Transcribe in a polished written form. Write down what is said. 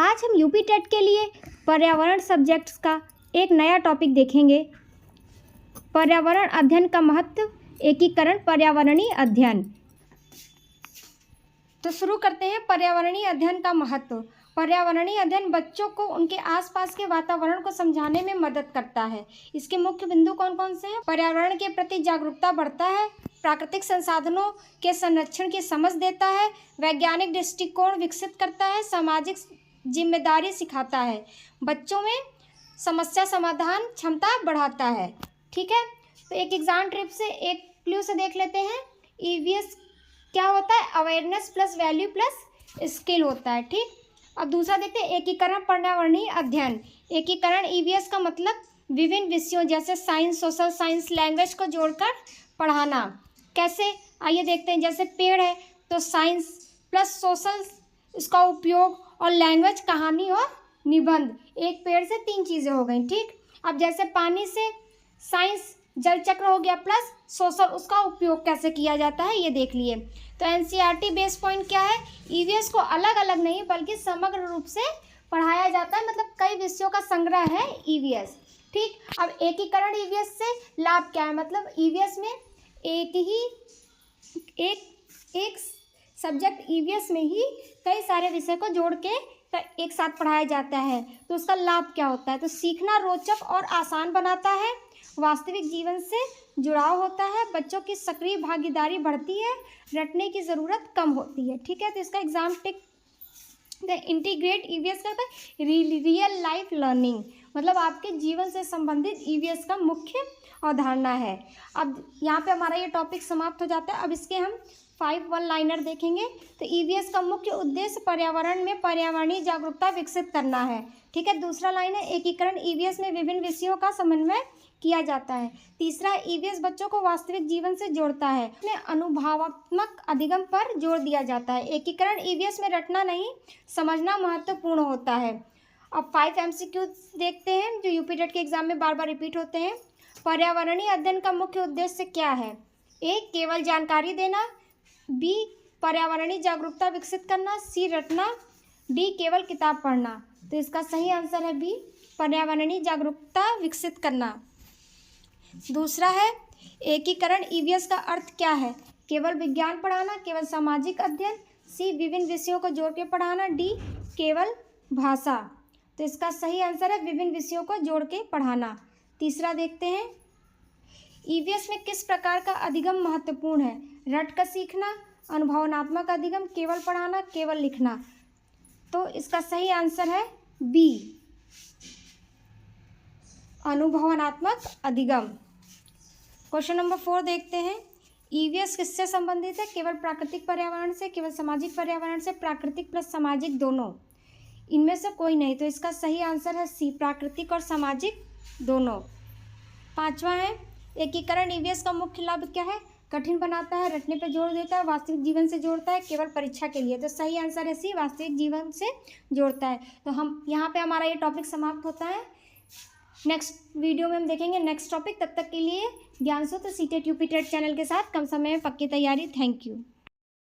आज हम UP TET के लिए पर्यावरण सब्जेक्ट्स का एक नया टॉपिक देखेंगे। पर्यावरण अध्ययन का महत्व, एकीकरण पर्यावरणीय अध्ययन। तो शुरू करते हैं पर्यावरणीय अध्ययन का महत्व। पर्यावरणीय अध्ययन बच्चों को उनके आसपास के वातावरण को समझाने में मदद करता है। इसके मुख्य बिंदु कौन कौन से हैं? पर्यावरण के प्रति जागरूकता बढ़ता है, प्राकृतिक संसाधनों के संरक्षण की समझ देता है, वैज्ञानिक दृष्टिकोण विकसित करता है, सामाजिक जिम्मेदारी सिखाता है, बच्चों में समस्या समाधान क्षमता बढ़ाता है। ठीक है, तो एक एग्जाम ट्रिप से एक क्लू से देख लेते हैं। ईवीएस क्या होता है? Awareness plus value plus skill होता है। ठीक, अब दूसरा देखते हैं एकीकरण पर्यावरणीय अध्ययन। एकीकरण ईवीएस का मतलब विभिन्न विषयों जैसे साइंस, सोशल साइंस, लैंग्वेज को जोड़कर पढ़ाना। कैसे, आइए देखते हैं। जैसे पेड़ है तो साइंस प्लस सोशल इसका उपयोग, और लैंग्वेज कहानी और निबंध। एक पेड़ से 3 चीज़ें हो गई। ठीक, अब जैसे पानी से साइंस जल चक्र हो गया प्लस सोशल, उसका उपयोग कैसे किया जाता है ये देख लिए। तो एनसीईआरटी बेस पॉइंट क्या है? ईवीएस को अलग अलग नहीं बल्कि समग्र रूप से पढ़ाया जाता है, मतलब कई विषयों का संग्रह है ईवीएस। ठीक, अब एकीकरण ईवीएस से लाभ क्या है? मतलब ईवीएस में एक सब्जेक्ट ईवीएस में ही कई सारे विषय को जोड़ के एक साथ पढ़ाया जाता है। तो उसका लाभ क्या होता है? तो सीखना रोचक और आसान बनाता है, वास्तविक जीवन से जुड़ाव होता है, बच्चों की सक्रिय भागीदारी बढ़ती है, रटने की ज़रूरत कम होती है। ठीक है, तो इसका एग्जाम टिक इंटीग्रेट ईवीएस करता है रियल लाइफ लर्निंग, मतलब आपके जीवन से संबंधित ईवीएस का मुख्य अवधारणा है। अब यहाँ पे हमारा ये टॉपिक समाप्त हो जाता है। अब इसके हम 5 वन लाइनर देखेंगे। तो ईवीएस का मुख्य उद्देश्य पर्यावरण में पर्यावरणीय जागरूकता विकसित करना है। ठीक है, दूसरा लाइन है एकीकरण ईवीएस में विभिन्न विषयों का समन्वय किया जाता है। तीसरा, ईवीएस बच्चों को वास्तविक जीवन से जोड़ता है, इसमें अनुभवात्मक अधिगम पर जोर दिया जाता है। एकीकरण ईवीएस में रटना नहीं समझना महत्वपूर्ण होता है। अब 5 एमसीक्यू देखते हैं जो यूपी टेट के एग्जाम में बार बार रिपीट होते हैं। पर्यावरणीय अध्ययन का मुख्य उद्देश्य क्या है? ए, केवल जानकारी देना, बी, पर्यावरणीय जागरूकता विकसित करना, सी, रटना, डी, केवल किताब पढ़ना। तो इसका सही आंसर है बी, पर्यावरणीय जागरूकता विकसित करना। दूसरा है एकीकरण ईवीएस का अर्थ क्या है? केवल विज्ञान पढ़ाना, केवल सामाजिक अध्ययन, सी, विभिन्न विषयों को जोड़ के पढ़ाना, डी, केवल भाषा। तो इसका सही आंसर है विभिन्न विषयों को जोड़ के पढ़ाना। तीसरा देखते हैं ईवीएस में किस प्रकार का अधिगम महत्वपूर्ण है? रट कर सीखना, अनुभवनात्मक अधिगम, केवल पढ़ाना, केवल लिखना। तो इसका सही आंसर है बी, अनुभवनात्मक अधिगम। क्वेश्चन नंबर 4 देखते हैं। ईवीएस किससे संबंधित है? केवल प्राकृतिक पर्यावरण से, केवल सामाजिक पर्यावरण से, प्राकृतिक प्लस सामाजिक दोनों, इनमें से कोई नहीं। तो इसका सही आंसर है सी, प्राकृतिक और सामाजिक दोनों। 5वां है एकीकरण ईवीएस का मुख्य लाभ क्या है? कठिन बनाता है, रटने पर जोर देता है, वास्तविक जीवन से जोड़ता है, केवल परीक्षा के लिए। तो सही आंसर है सी, वास्तविक जीवन से जोड़ता है। तो हम यहाँ पे हमारा ये टॉपिक समाप्त होता है। नेक्स्ट वीडियो में हम देखेंगे नेक्स्ट टॉपिक। तब तक के लिए ज्ञान सूत्र सीटेट यूपी टेट चैनल के साथ कम समय में पक्की तैयारी। Thank you.